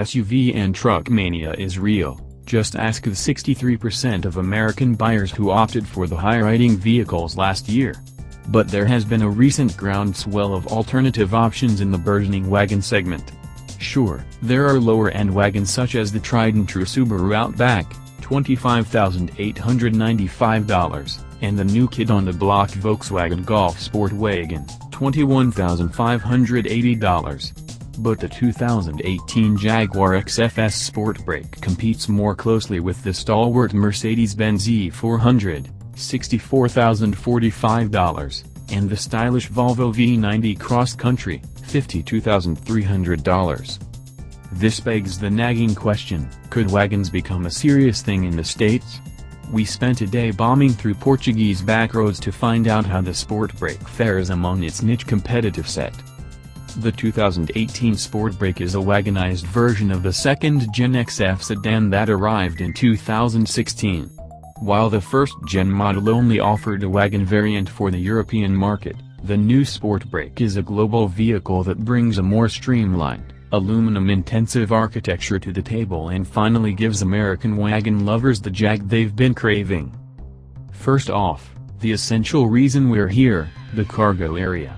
SUV and truck mania is real. Just ask the 63% of American buyers who opted for the higher-rating vehicles last year. But there has been a recent groundswell of alternative options in the burgeoning wagon segment. Sure, there are lower-end wagons such as the tried-and-true Subaru Outback, $25,895, and the new kid on the block Volkswagen Golf Sport Wagon, $21,580. But the 2018 Jaguar XFS Sportbrake competes more closely with the stalwart Mercedes-Benz E400, $64,045, and the stylish Volvo V90 Cross Country, $52,300. This begs the nagging question, could wagons become a serious thing in the States? We spent a day bombing through Portuguese backroads to find out how the Sportbrake fares among its niche competitive set. The 2018 Sportbrake is a wagonized version of the second-gen XF sedan that arrived in 2016. While the first-gen model only offered a wagon variant for the European market, the new Sportbrake is a global vehicle that brings a more streamlined, aluminum-intensive architecture to the table and finally gives American wagon lovers the jag they've been craving. First off, the essential reason we're here, the cargo area.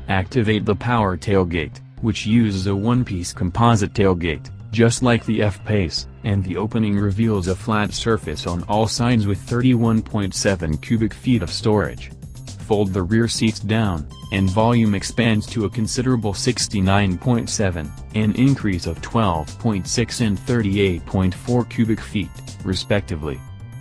Activate the power tailgate, which uses a one-piece composite tailgate, just like the F-Pace, and the opening reveals a flat surface on all sides with 31.7 cubic feet of storage. Fold the rear seats down, and volume expands to a considerable 69.7, an increase of 12.6 and 38.4 cubic feet, respectively.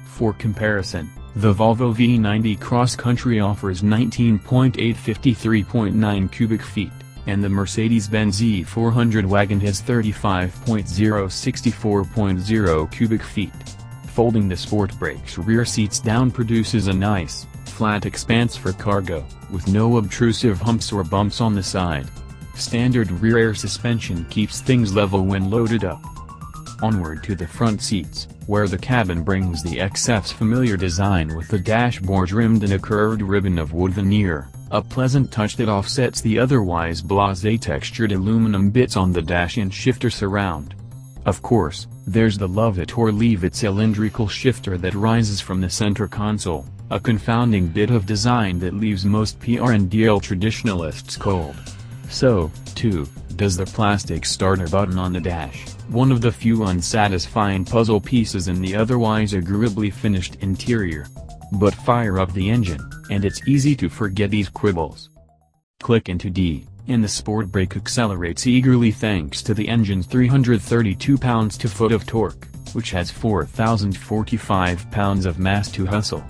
For comparison, the Volvo V90 Cross Country offers 19.8 53.9 cubic feet, and the Mercedes-Benz E400 wagon has 35.0 64.0 cubic feet. Folding the Sportbrake's rear seats down produces a nice, flat expanse for cargo, with no obtrusive humps or bumps on the side. Standard rear air suspension keeps things level when loaded up. Onward to the front seats, where the cabin brings the XF's familiar design with the dashboard rimmed in a curved ribbon of wood veneer, a pleasant touch that offsets the otherwise blasé textured aluminum bits on the dash and shifter surround. Of course, there's the love it or leave it cylindrical shifter that rises from the center console, a confounding bit of design that leaves most PRNDL traditionalists cold. So, too, does the plastic starter button on the dash, one of the few unsatisfying puzzle pieces in the otherwise agreeably finished interior. But fire up the engine, and it's easy to forget these quibbles. Click into D, and the Sportbrake accelerates eagerly thanks to the engine's 332 pounds-to-foot of torque, which has 4,045 pounds of mass to hustle.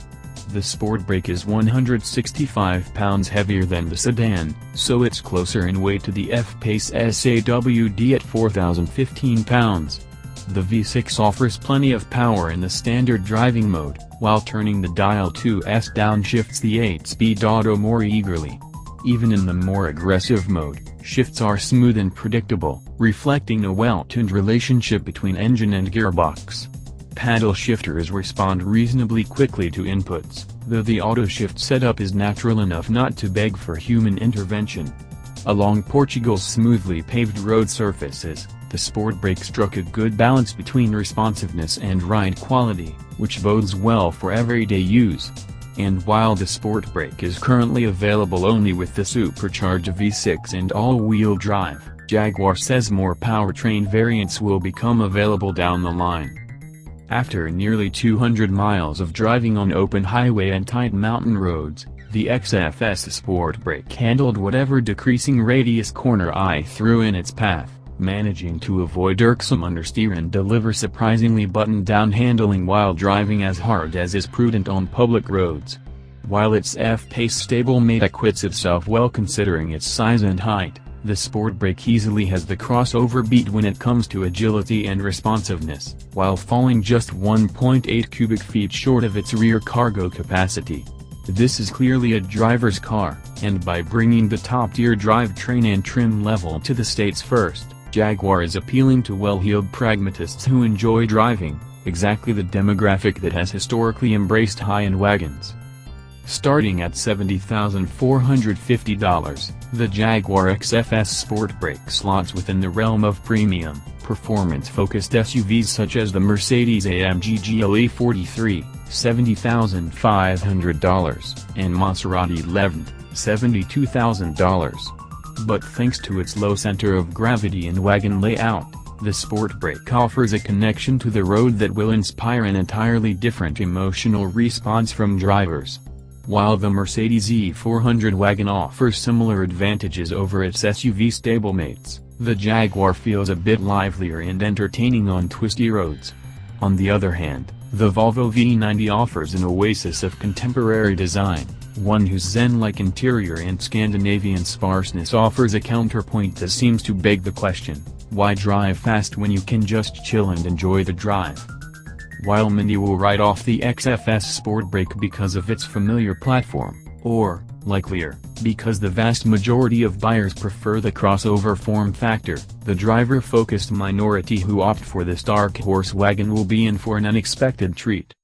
The Sportbrake is 165 pounds heavier than the sedan, so it's closer in weight to the F-Pace S AWD at 4,015 pounds. The V6 offers plenty of power in the standard driving mode, while turning the dial 2S downshifts the 8-speed auto more eagerly. Even in the more aggressive mode, shifts are smooth and predictable, reflecting a well-tuned relationship between engine and gearbox. Paddle shifters respond reasonably quickly to inputs, though the auto-shift setup is natural enough not to beg for human intervention. Along Portugal's smoothly paved road surfaces, the Sportbrake struck a good balance between responsiveness and ride quality, which bodes well for everyday use. And while the Sportbrake is currently available only with the supercharged V6 and all-wheel drive, Jaguar says more powertrain variants will become available down the line. After nearly 200 miles of driving on open highway and tight mountain roads, the XFS Sportbrake handled whatever decreasing radius corner I threw in its path, managing to avoid irksome understeer and deliver surprisingly buttoned-down handling while driving as hard as is prudent on public roads. While its F-Pace stablemate acquits itself well considering its size and height, the Sportbrake easily has the crossover beat when it comes to agility and responsiveness, while falling just 1.8 cubic feet short of its rear cargo capacity. This is clearly a driver's car, and by bringing the top-tier drivetrain and trim level to the States first, Jaguar is appealing to well-heeled pragmatists who enjoy driving, exactly the demographic that has historically embraced high-end wagons. Starting at $70,450, the Jaguar XFS Sportbrake slots within the realm of premium, performance-focused SUVs such as the Mercedes-AMG GLE 43, $70,500, and Maserati Levant, $72,000. But thanks to its low center of gravity and wagon layout, the Sportbrake offers a connection to the road that will inspire an entirely different emotional response from drivers. While the Mercedes E400 wagon offers similar advantages over its SUV stablemates, the Jaguar feels a bit livelier and entertaining on twisty roads. On the other hand, the Volvo V90 offers an oasis of contemporary design, one whose zen-like interior and Scandinavian sparseness offers a counterpoint that seems to beg the question, why drive fast when you can just chill and enjoy the drive? While many will write off the XFS Sportbrake because of its familiar platform, or, likelier, because the vast majority of buyers prefer the crossover form factor, the driver-focused minority who opt for this dark horse wagon will be in for an unexpected treat.